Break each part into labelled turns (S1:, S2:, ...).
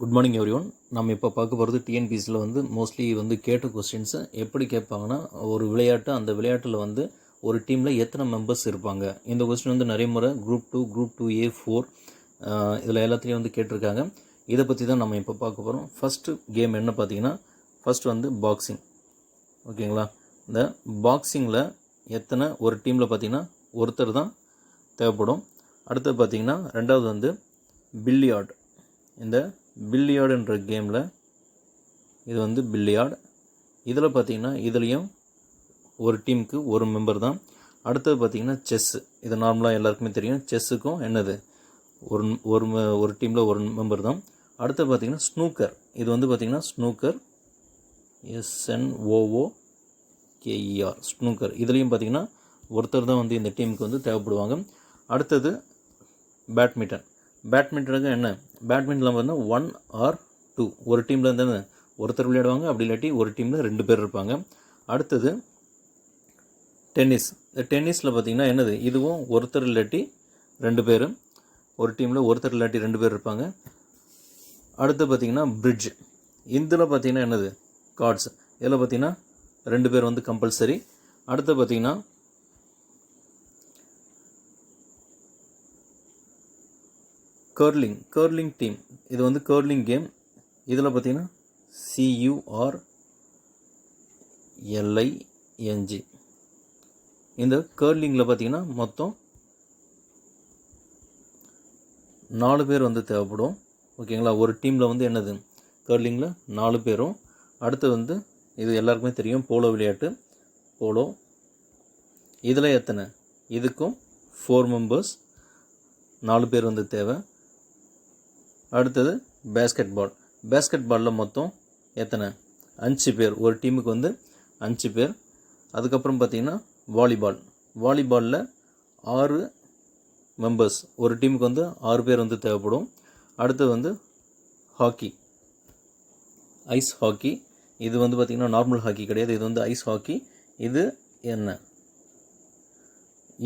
S1: Good morning everyone. நம்ம இப்போ பார்க்க போகிறது டிஎன்பிஎஸ்சியில் மோஸ்ட்லி கேட்ட கொஸ்டின்ஸை எப்படி கேட்பாங்கன்னா, ஒரு விளையாட்டு, அந்த விளையாட்டில் ஒரு டீமில் எத்தனை மெம்பர்ஸ் இருப்பாங்க. இந்த கொஸ்டின் நிறைய முறை குரூப் 2, குரூப் 2A, 4 இதில் எல்லாத்துலேயும் கேட்டிருக்காங்க. இதை பற்றி தான் நம்ம இப்போ பார்க்க போகிறோம். ஃபஸ்ட்டு கேம் என்ன பார்த்தீங்கன்னா, ஃபஸ்ட் பாக்ஸிங். ஓகேங்களா? இந்த பாக்ஸிங்கில் எத்தனை ஒரு டீமில் பார்த்தீங்கன்னா ஒருத்தர் தான் தேவைப்படும். அடுத்தது பார்த்திங்கன்னா ரெண்டாவது பில்லியார்டு. இந்த பில்லியார்டுன்ற கேமில் இது பில்லியார்டு. இதில் பார்த்திங்கன்னா இதுலேயும் ஒரு டீமுக்கு ஒரு மெம்பர் தான். அடுத்தது பார்த்திங்கன்னா செஸ்ஸு. இது நார்மலாக எல்லாருக்குமே தெரியும். செஸ்ஸுக்கும் என்னது ஒரு டீமில் ஒரு மெம்பர் தான். அடுத்தது பார்த்திங்கன்னா ஸ்னூக்கர். இது பார்த்திங்கன்னா ஸ்னூக்கர், SNOOKER, ஸ்னூக்கர். இதுலேயும் பார்த்திங்கன்னா ஒருத்தர் தான் இந்த டீமுக்கு தேவைப்படுவாங்க. அடுத்தது பேட்மிண்டன். பேட்மிண்டனுக்கு என்ன, பேட்மிண்டனில் பார்த்தீங்கன்னா 1 or 2 ஒரு டீமில் இருந்தால் ஒருத்தர் விளையாடுவாங்க. அப்படி இல்லாட்டி ஒரு டீமில் 2 பேர் இருப்பாங்க. அடுத்தது டென்னிஸ். இந்த டென்னிஸில் பார்த்திங்கன்னா என்னது, இதுவும் ஒருத்தர் இல்லாட்டி 2 பேர், ஒரு டீமில் ஒருத்தர் இல்லாட்டி 2 பேர் இருப்பாங்க. அடுத்து பார்த்திங்கன்னா பிரிட்ஜ். இதில் பார்த்திங்கன்னா என்னது, கார்ட்ஸ். இதில் பார்த்திங்கன்னா 2 பேர் கம்பல்சரி. அடுத்து பார்த்திங்கன்னா கர்லிங் டீம். இது கர்லிங் கேம். இதில் பார்த்திங்கன்னா CURLING. இந்த கர்லிங்கில் பார்த்திங்கன்னா மொத்தம் 4 பேர் தேவைப்படும். ஓகேங்களா? ஒரு டீமில் என்னது, கர்லிங்கில் 4 பேரும். அடுத்து இது எல்லாருக்குமே தெரியும், போலோ விளையாட்டு. போலோ இதில் எத்தனை, இதுக்கும் 4 மெம்பர்ஸ், 4 பேர் தேவை. அடுத்தது பேஸ்கெட் பாலில் மொத்தம் எத்தனை, 5 பேர். ஒரு டீமுக்கு 5 பேர். அதுக்கப்புறம் பார்த்திங்கன்னா வாலிபாலில் 6 மெம்பர்ஸ். ஒரு டீமுக்கு 6 பேர் தேவைப்படும். அடுத்து ஹாக்கி, ஐஸ் ஹாக்கி. இது பார்த்திங்கன்னா நார்மல் ஹாக்கி கிடையாது, இது ஐஸ் ஹாக்கி. இது என்ன,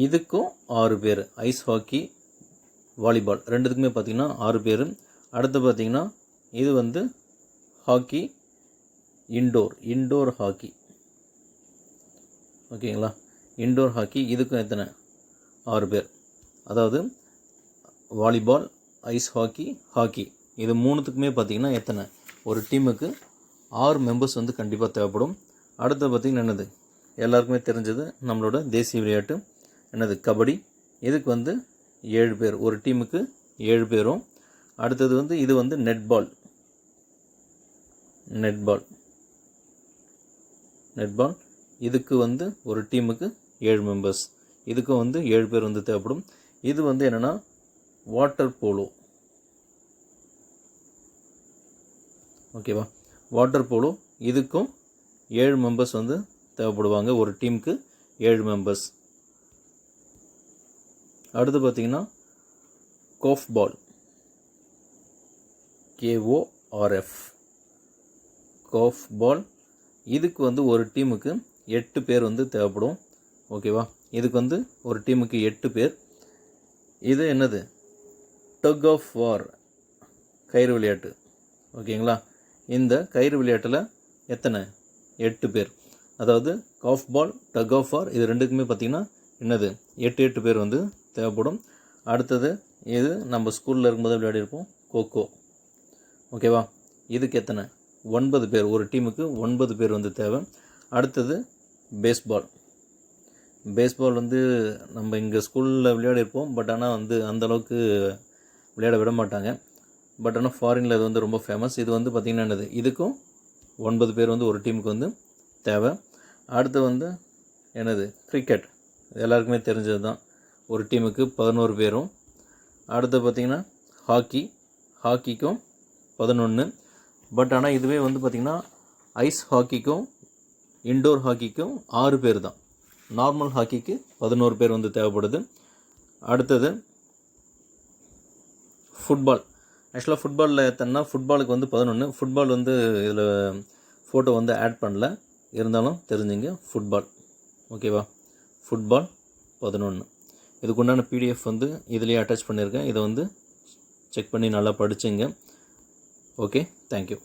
S1: இதுக்கும் 6 பேர். ஐஸ் ஹாக்கி, வாலிபால் ரெண்டுத்துக்குமே பார்த்திங்கன்னா 6 பேர். அடுத்து பார்த்திங்கன்னா இது ஹாக்கி இன்டோர் ஹாக்கி. ஓகேங்களா? இன்டோர் ஹாக்கி, இதுக்கும் எத்தனை, 6 பேர். அதாவது வாலிபால், ஐஸ் ஹாக்கி, ஹாக்கி, இது மூணுத்துக்குமே பார்த்திங்கன்னா எத்தனை, ஒரு டீமுக்கு 6 மெம்பர்ஸ் கண்டிப்பாக தேவைப்படும். அடுத்து பார்த்திங்கன்னா என்னது, எல்லாருக்குமே தெரிஞ்சது நம்மளோட தேசிய விளையாட்டு என்னது, கபடி. இதுக்கு 7 பேர். ஒரு டீமுக்கு 7 பேரும். அடுத்தது இது நெட்பால். இதுக்கு ஒரு டீமுக்கு 7 மெம்பர்ஸ். இதுக்கும் 7 பேர் தேவைப்படும். இது என்னென்னா வாட்டர் போலோ. ஓகேவா? வாட்டர் போலோ, இதுக்கும் 7 மெம்பர்ஸ் தேவைப்படுவாங்க. ஒரு டீமுக்கு 7 மெம்பர்ஸ். அடுத்து பார்த்திங்கன்னா கோஃப் பால், KORF, கோஃப் பால். இதுக்கு ஒரு டீமுக்கு 8 பேர் தேவைப்படும். ஓகேவா? இதுக்கு ஒரு டீமுக்கு 8 பேர். இது என்னது, டக் ஆஃப் வார், கயிறு விளையாட்டு. ஓகேங்களா? இந்த கயிறு விளையாட்டில் எத்தனை, 8 பேர். அதாவது காஃப் பால், டக் ஆஃப் வார், இது ரெண்டுக்குமே பார்த்திங்கன்னா என்னது, 8 பேர் தேவைப்படும். அடுத்தது இது நம்ம ஸ்கூலில் இருக்கும்போது விளையாடிருப்போம், கோகோ. ஓகேவா? இதுக்கு எத்தனை, 9 பேர். ஒரு டீமுக்கு 9 பேர் தேவை. அடுத்தது பேஸ்பால். நம்ம இங்கே ஸ்கூலில் விளையாடிருப்போம். பட் ஆனால் அந்தளவுக்கு விளையாட விட மாட்டாங்க. பட் ஆனால் ஃபாரினில் இது ரொம்ப ஃபேமஸ். இது பார்த்திங்கன்னா என்னது, இதுக்கும் 9 பேர் ஒரு டீமுக்கு தேவை. அடுத்து என்னது, கிரிக்கெட். எல்லாருக்குமே தெரிஞ்சது தான். ஒரு டீமுக்கு 11 பேரும். அடுத்து பார்த்திங்கன்னா ஹாக்கிக்கும் 11. பட் ஆனால் இதுவே பார்த்திங்கன்னா ஐஸ் ஹாக்கிக்கும் இன்டோர் ஹாக்கிக்கும் 6 பேர் தான். நார்மல் ஹாக்கிக்கு 11 பேர் தேவைப்படுது. அடுத்தது ஃபுட்பால். ஆக்சுவலாக ஃபுட்பாலில் எத்தனைனா, ஃபுட்பாலுக்கு 11. ஃபுட்பால் இதில் ஃபோட்டோ ஆட் பண்ணல, இருந்தாலும் தெரிஞ்சுங்க, ஃபுட்பால். ஓகேவா? ஃபுட்பால் 11. இதுக்குண்டான PDF இதிலேயே அட்டாச் பண்ணியிருக்கேன். இதை செக் பண்ணி நல்லா படிச்சுங்க. Okay, thank you.